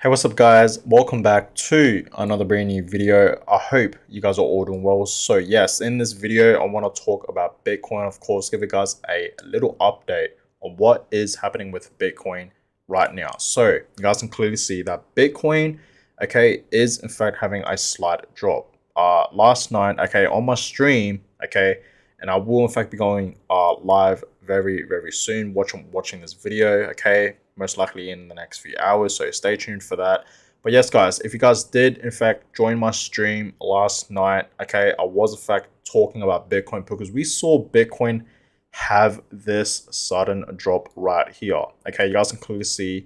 Hey, what's up guys? Welcome back to another brand new video. I hope you guys are all doing well. So yes, in this video, I want to talk about Bitcoin, of course, give you guys a little update on what is happening with Bitcoin right now. So you guys can clearly see that Bitcoin, okay, is in fact having a slight drop. Last night, okay, on my stream, okay, and I will in fact be going live very soon watching this video, okay, most likely in the next few hours, so stay tuned for that. But yes guys, if you guys did in fact join my stream last night, okay, I was in fact talking about Bitcoin because we saw Bitcoin have this sudden drop right here. Okay, you guys can clearly see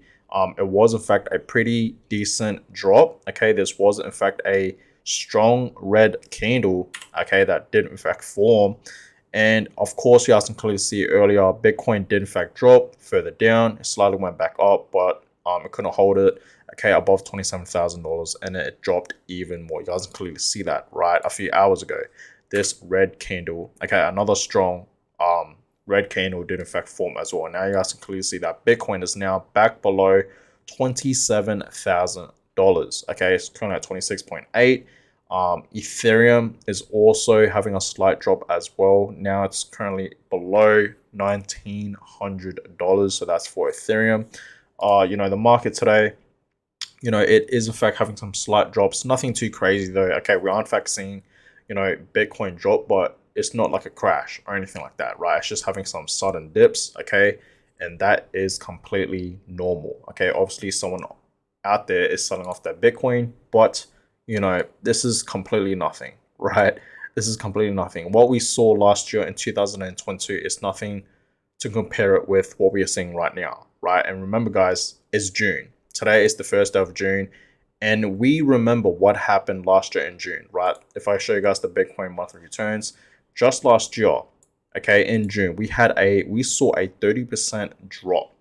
it was in fact a pretty decent drop. Okay, this was in fact a strong red candle, okay, that did in fact form. And of course, you guys can clearly see earlier, Bitcoin did in fact drop further down. It slightly went back up, but it couldn't hold it, okay, above $27,000, and it dropped even more. You guys can clearly see that, right? A few hours ago, this red candle, okay, another strong red candle did in fact form as well. Now you guys can clearly see that Bitcoin is now back below $27,000. Okay, it's currently at 26.8. Ethereum is also having a slight drop as well. Now it's currently below $1,900. So that's for Ethereum. The market today, it is in fact having some slight drops. Nothing too crazy though. Okay, we are in fact seeing, Bitcoin drop, but it's not like a crash or anything like that, right? It's just having some sudden dips, okay? And that is completely normal, okay? Obviously, someone out there is selling off their Bitcoin, but, this is completely nothing, right? This is completely nothing. What we saw last year in 2022 is nothing to compare it with what we are seeing right now, right? And remember, guys, it's June. Today is the 1st of June. And we remember what happened last year in June, right? If I show you guys the Bitcoin monthly returns, just last year, okay, in June, we saw a 30% drop,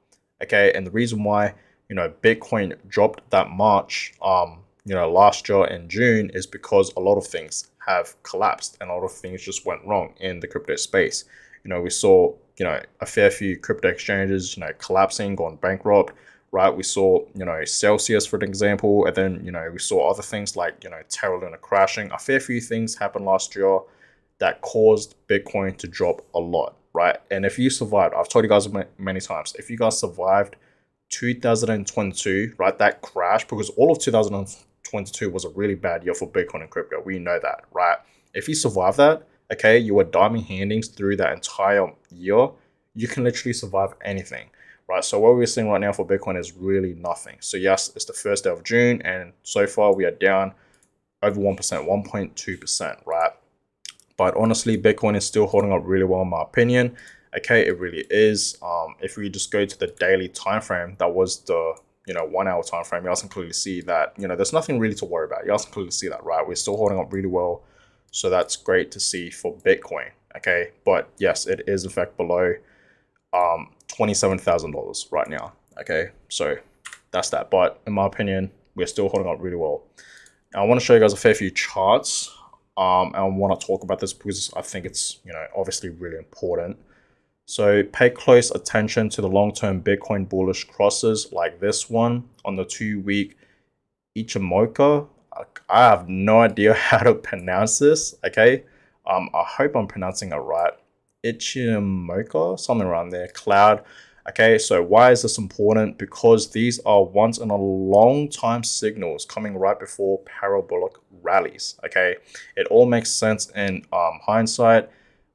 okay, and the reason why Bitcoin dropped that much, last year in June is because a lot of things have collapsed and a lot of things just went wrong in the crypto space. We saw a fair few crypto exchanges collapsing, going bankrupt, right? We saw Celsius for an example, and then we saw other things like Terra Luna crashing. A fair few things happened last year that caused Bitcoin to drop a lot, right? And if you survived, I've told you guys many times, if you guys survived 2022, right, that crash, because all of 2022 was a really bad year for Bitcoin and crypto. We know that, right? If you survive that, okay, you were diamond handings through that entire year, you can literally survive anything, right? So what we're seeing right now for Bitcoin is really nothing. So yes, it's the 1st day of June, and so far we are down over 1%, 1.2%, right? But honestly, Bitcoin is still holding up really well in my opinion. Okay, it really is. If we just go to the daily time frame, that was the 1 hour time frame, you guys can clearly see that there's nothing really to worry about. You guys can clearly see that, right? We're still holding up really well, so that's great to see for Bitcoin. Okay, but yes, it is in fact below $27,000 right now. Okay, so that's that. But in my opinion, we're still holding up really well. Now, I want to show you guys a fair few charts. And I want to talk about this because I think it's obviously really important. So pay close attention to the long-term Bitcoin bullish crosses like this one on the 2-week Ichimoku. I have no idea how to pronounce this. Okay, I hope I'm pronouncing it right. Ichimoku, something around there. Cloud. Okay, so why is this important? Because these are once in a long time signals coming right before parabolic rallies. Okay, it all makes sense in hindsight,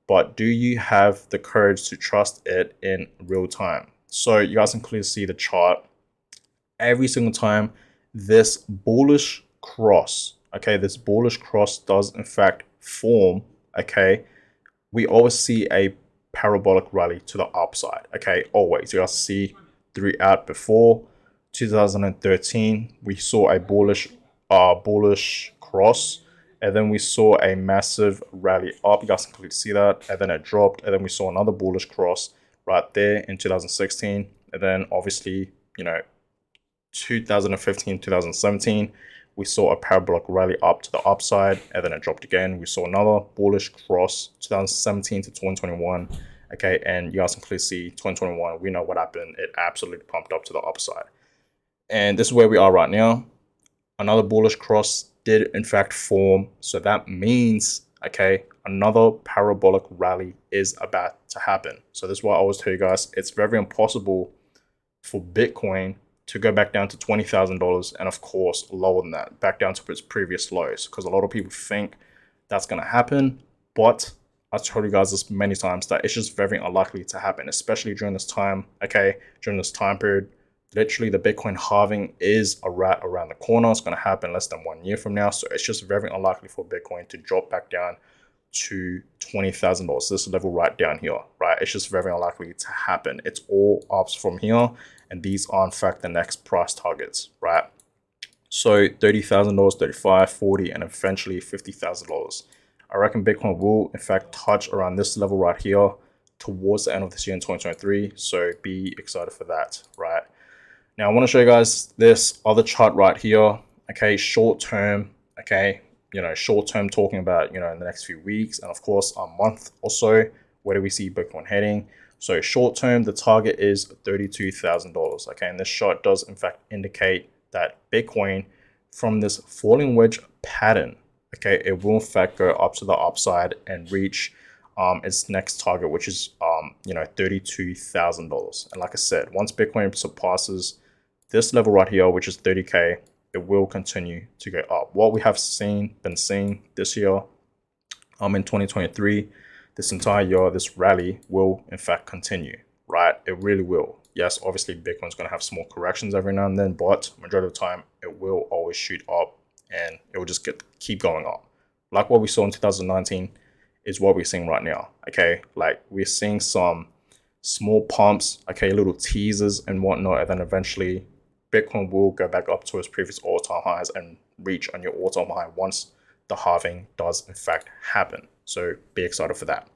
but do you have the courage to trust it in real time? So you guys can clearly see the chart. Every single time this bullish cross, okay, this bullish cross does in fact form, okay, we always see a parabolic rally to the upside. Okay, always. You guys see throughout before 2013, we saw a bullish cross, and then we saw a massive rally up. You guys can clearly see that, and then it dropped, and then we saw another bullish cross right there in 2016, and then obviously 2015, 2017. We saw a parabolic rally up to the upside, and then it dropped again. We saw another bullish cross 2017 to 2021. Okay, and you guys can clearly see 2021, we know what happened. It absolutely pumped up to the upside. And this is where we are right now. Another bullish cross did in fact form. So that means, okay, another parabolic rally is about to happen. So this is why I always tell you guys, it's very impossible for Bitcoin to go back down to $20,000 and of course lower than that, back down to its previous lows, because a lot of people think that's going to happen. But I've told you guys this many times that it's just very unlikely to happen, especially during this time, okay, during this time period. Literally, the Bitcoin halving is around the corner. It's going to happen less than 1 year from now. So it's just very unlikely for Bitcoin to drop back down to $20,000. This level right down here, right? It's just very unlikely to happen. It's all ups from here. And these are, in fact, the next price targets, right? So $30,000, 35, 40, and eventually $50,000. I reckon Bitcoin will, in fact, touch around this level right here towards the end of this year in 2023. So be excited for that, right? Now, I want to show you guys this other chart right here, okay, short term, okay, short term talking about, in the next few weeks and, of course, a month or so. Where do we see Bitcoin heading? So short term, the target is $32,000, okay, and this chart does, in fact, indicate that Bitcoin from this falling wedge pattern, okay, it will, in fact, go up to the upside and reach its next target, which is, $32,000. And like I said, once Bitcoin surpasses this level right here, which is 30K, it will continue to go up. What we have been seeing this year, in 2023, this entire year, this rally will in fact continue, right? It really will. Yes, obviously Bitcoin's going to have small corrections every now and then, but majority of the time, it will always shoot up and it will just keep going up. Like what we saw in 2019 is what we're seeing right now, okay? Like we're seeing some small pumps, okay, little teasers and whatnot, and then eventually Bitcoin will go back up to its previous all-time highs and reach on your all-time high once the halving does in fact happen. So be excited for that.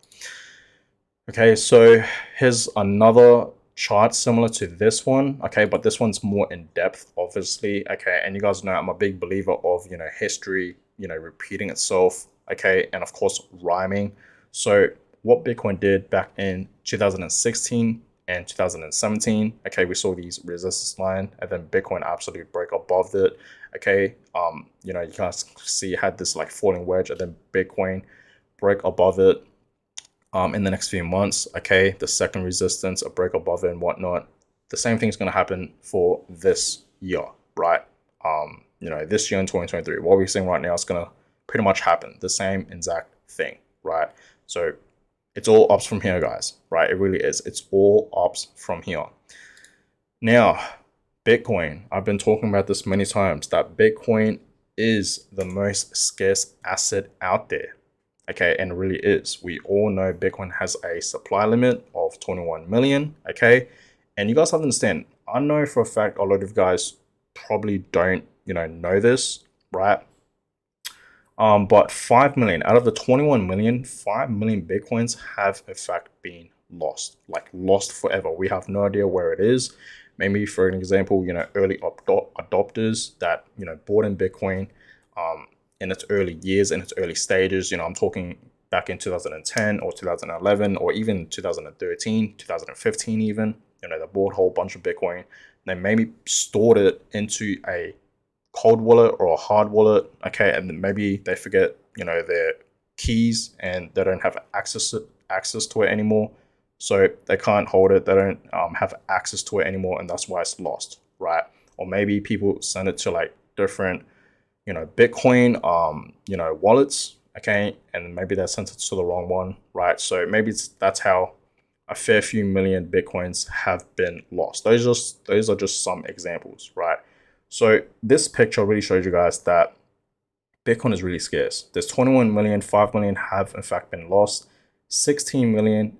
Okay, so here's another chart similar to this one, okay, but this one's more in depth, obviously, okay, and you guys know I'm a big believer of, history, repeating itself, okay, and of course rhyming. So what Bitcoin did back in 2016 and 2017, okay, we saw these resistance line and then Bitcoin absolutely break above it, okay. You guys see it had this like falling wedge and then Bitcoin break above it in the next few months, okay, the second resistance, a break above it and whatnot. The same thing is going to happen for this year, right? This year in 2023, what we're seeing right now is going to pretty much happen, the same exact thing, right? So it's all ups from here, guys, right? It really is. It's all ups from here. Now, Bitcoin, I've been talking about this many times, that Bitcoin is the most scarce asset out there, okay? And it really is. We all know Bitcoin has a supply limit of 21 million, okay? And you guys have to understand, I know for a fact a lot of guys probably don't, know this, right? But 5 million out of the 21 million, 5 million Bitcoins have in fact been lost, like lost forever. We have no idea where it is. Maybe for an example, early adopters that, bought in Bitcoin in its early years, in its early stages, I'm talking back in 2010 or 2011 or even 2013, 2015 even, they bought a whole bunch of Bitcoin. They maybe stored it into a cold wallet or a hard wallet, okay, and then maybe they forget, their keys and they don't have access to it anymore, so they can't hold it. They don't have access to it anymore, and that's why it's lost, right? Or maybe people send it to like different, Bitcoin, wallets, okay, and maybe they sent it to the wrong one, right? So maybe that's how a fair few million Bitcoins have been lost. Those are just some examples, right? So this picture really shows you guys that Bitcoin is really scarce. There's 21 million, 5 million have in fact been lost. 16 million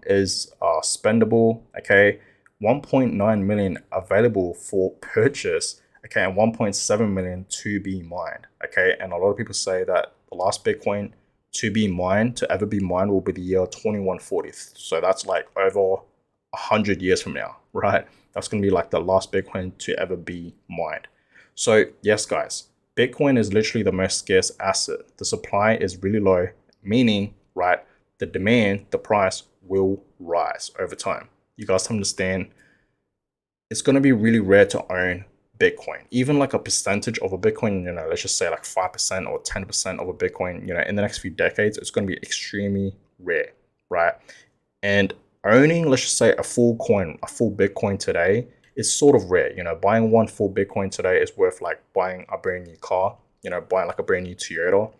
is spendable, okay. 1.9 million available for purchase, okay, and 1.7 million to be mined, okay. And a lot of people say that the last Bitcoin to ever be mined will be the year 2140. So that's like over 100 years from now, right? That's going to be like the last Bitcoin to ever be mined. So yes, guys, Bitcoin is literally the most scarce asset. The supply is really low, meaning, right, the demand, the price will rise over time. You guys understand, it's going to be really rare to own Bitcoin, even like a percentage of a Bitcoin, let's just say like 5% or 10% of a Bitcoin, in the next few decades, it's going to be extremely rare, right? And owning, let's just say a full coin, a full Bitcoin today is sort of rare. Buying one full Bitcoin today is worth like buying a brand new car, buying like a brand new Toyota.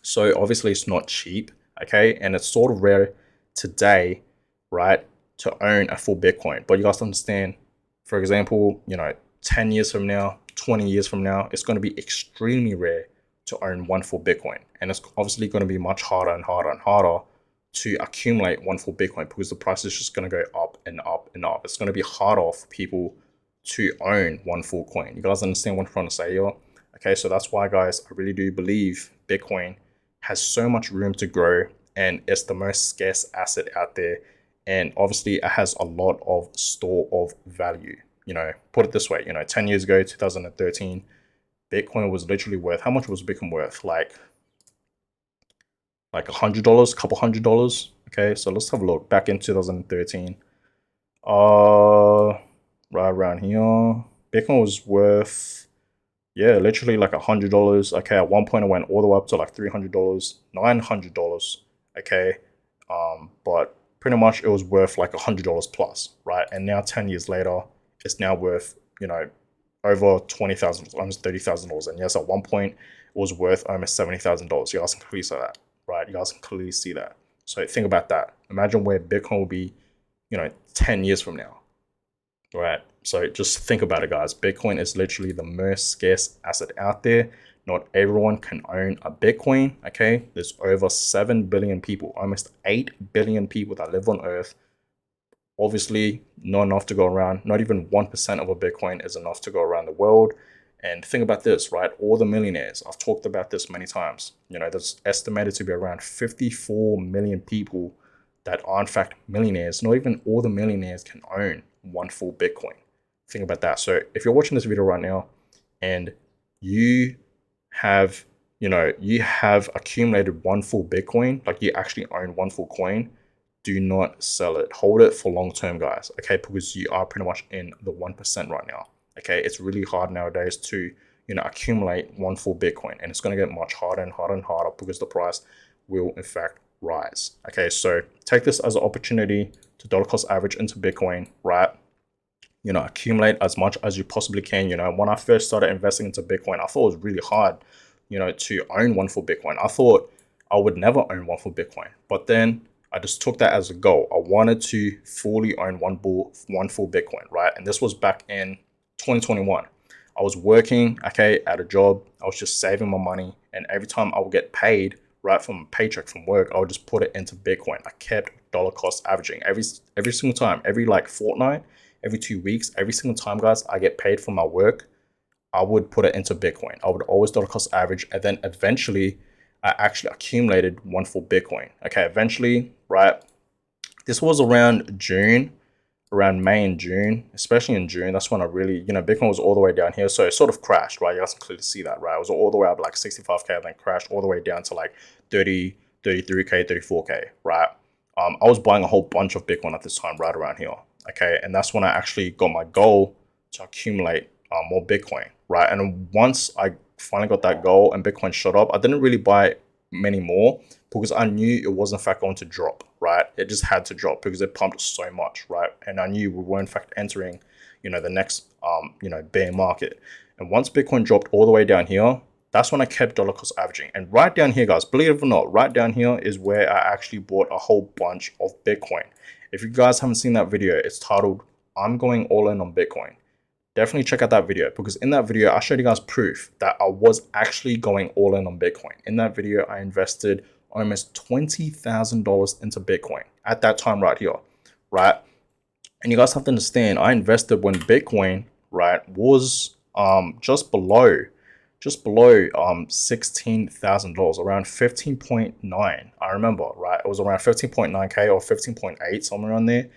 So obviously it's not cheap, okay? And it's sort of rare today, right, to own a full Bitcoin. But you guys understand, for example, 10 years from now, 20 years from now, it's going to be extremely rare to own one full Bitcoin. And it's obviously going to be much harder and harder and harder to accumulate one full Bitcoin because the price is just going to go up and up and up. It's going to be harder for people to own one full coin. You guys understand what I'm trying to say here? Okay, so that's why, guys, I really do believe Bitcoin has so much room to grow, and it's the most scarce asset out there. And obviously it has a lot of store of value. Put it this way, 10 years ago, 2013, Bitcoin was literally worth, how much was Bitcoin worth? Like $100, couple $100. Okay, so let's have a look back in 2013. Right around here, Bitcoin was worth, yeah, literally like $100. Okay, at one point it went all the way up to like $300, $900. Okay, but pretty much it was worth like $100 plus, right? And now 10 years later, it's now worth over $20,000, almost $30,000. And yes, at one point it was worth almost $70,000. You guys can clearly see that, right? You guys can clearly see that. So think about that. Imagine where Bitcoin will be, 10 years from now, right? So just think about it, guys. Bitcoin is literally the most scarce asset out there. Not everyone can own a Bitcoin, okay? There's over 7 billion people, almost 8 billion people that live on Earth. Obviously, not enough to go around. Not even 1% of a Bitcoin is enough to go around the world. And think about this, right? All the millionaires, I've talked about this many times. There's estimated to be around 54 million people that are in fact millionaires. Not even all the millionaires can own one full Bitcoin. Think about that. So if you're watching this video right now and you have, you have accumulated one full Bitcoin, like you actually own one full coin, do not sell it. Hold it for long term, guys. Okay, because you are pretty much in the 1% right now. Okay, it's really hard nowadays to, accumulate one full Bitcoin, and it's going to get much harder and harder and harder because the price will in fact rise. Okay, so take this as an opportunity to dollar cost average into Bitcoin, right? Accumulate as much as you possibly can. When I first started investing into Bitcoin, I thought it was really hard, to own one full Bitcoin. I thought I would never own one full Bitcoin, but then I just took that as a goal. I wanted to fully own one full Bitcoin, right? And this was back in 2021. I was working, okay, at a job. I was just saving my money, and every time I would get paid, right, from a paycheck from work, I would just put it into Bitcoin. I kept dollar cost averaging every single time, every like fortnight, every 2 weeks, every single time, guys, I get paid for my work, I would put it into Bitcoin. I would always dollar cost average, and then eventually I actually accumulated one full Bitcoin. Okay, eventually, right? This was around June, around May and June, especially in June. That's when I really, Bitcoin was all the way down here. So it sort of crashed, right? You guys can clearly see that, right? It was all the way up like 65K, and then crashed all the way down to like 30, 33K, 34K, right? I was buying a whole bunch of Bitcoin at this time, right around here. Okay, and that's when I actually got my goal to accumulate more Bitcoin, right? And once I finally got that goal and Bitcoin shot up, I didn't really buy many more because I knew it was in fact going to drop, right? It just had to drop because it pumped so much, right? And I knew we were in fact entering, the next, bear market. And once Bitcoin dropped all the way down here, that's when I kept dollar cost averaging. And right down here, guys, believe it or not, right down here is where I actually bought a whole bunch of Bitcoin. If you guys haven't seen that video, it's titled, I'm going all in on Bitcoin. Definitely check out that video, because in that video, I showed you guys proof that I was actually going all in on Bitcoin. In that video, I invested almost $20,000 into Bitcoin at that time right here, right? And you guys have to understand, I invested when Bitcoin, right, was just below $16,000, around 15.9. I remember, right? It was around 15.9K or 15.8, somewhere around there.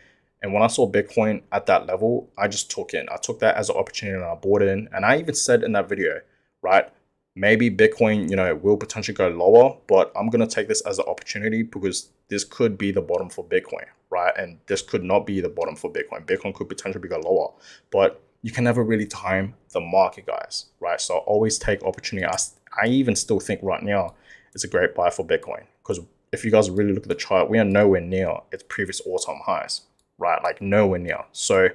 And when I saw Bitcoin at that level, I just took in. I took that as an opportunity and I bought in. And I even said in that video, right, maybe Bitcoin, will potentially go lower, but I'm going to take this as an opportunity because this could be the bottom for Bitcoin, right? And this could not be the bottom for Bitcoin. Bitcoin could potentially go lower. But you can never really time the market, guys, right? So always take opportunity. I even still think right now it's a great buy for Bitcoin, because if you guys really look at the chart, we are nowhere near its previous all-time highs, right? Like nowhere near. So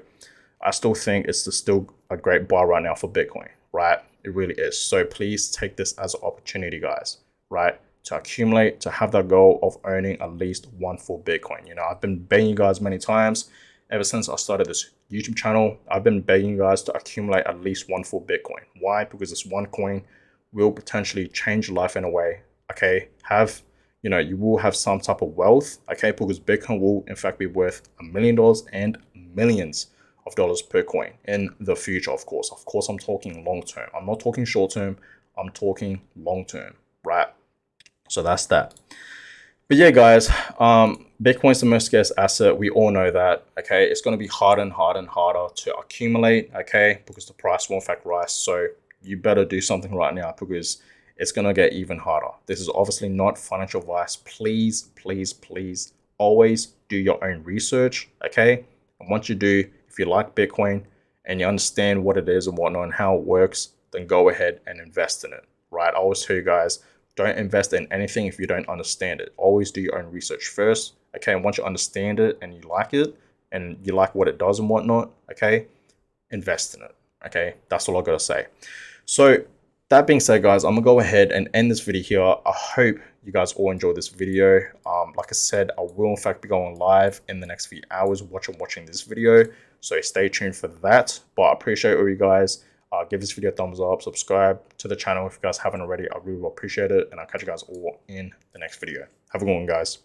I still think it's still a great buy right now for Bitcoin, right? It really is. So please take this as an opportunity, guys, right? To accumulate, to have that goal of owning at least one full Bitcoin. You know, I've been begging you guys many times ever since I started this YouTube channel. I've been begging you guys to accumulate at least one full Bitcoin. Why? Because this one coin will potentially change your life in a way. Okay, you will have some type of wealth. Okay, because Bitcoin will in fact be worth $1 million and millions of dollars per coin in the future. Of course, I'm talking long term. I'm not talking short term. I'm talking long term, right? So that's that. But yeah, guys, Bitcoin's the most scarce asset. We all know that. Okay, it's going to be harder and harder and harder to accumulate. Okay, because the price will in fact rise. So you better do something right now, because it's going to get even harder. This is obviously not financial advice. Please, please, please, always do your own research. Okay, and once you do, if you like Bitcoin and you understand what it is and whatnot and how it works, then go ahead and invest in it. Right? I always tell you guys, don't invest in anything if you don't understand it. Always do your own research first. Okay, and once you understand it and you like what it does and whatnot, okay, invest in it. Okay, that's all I gotta say. So that being said, guys, I'm gonna go ahead and end this video here. I hope you guys all enjoyed this video. Like I said, I will in fact be going live in the next few hours watching this video, so stay tuned for that. But I appreciate all you guys. Give this video a thumbs up, subscribe to the channel if you guys haven't already. I really will appreciate it, and I'll catch you guys all in the next video. Have a good one, guys.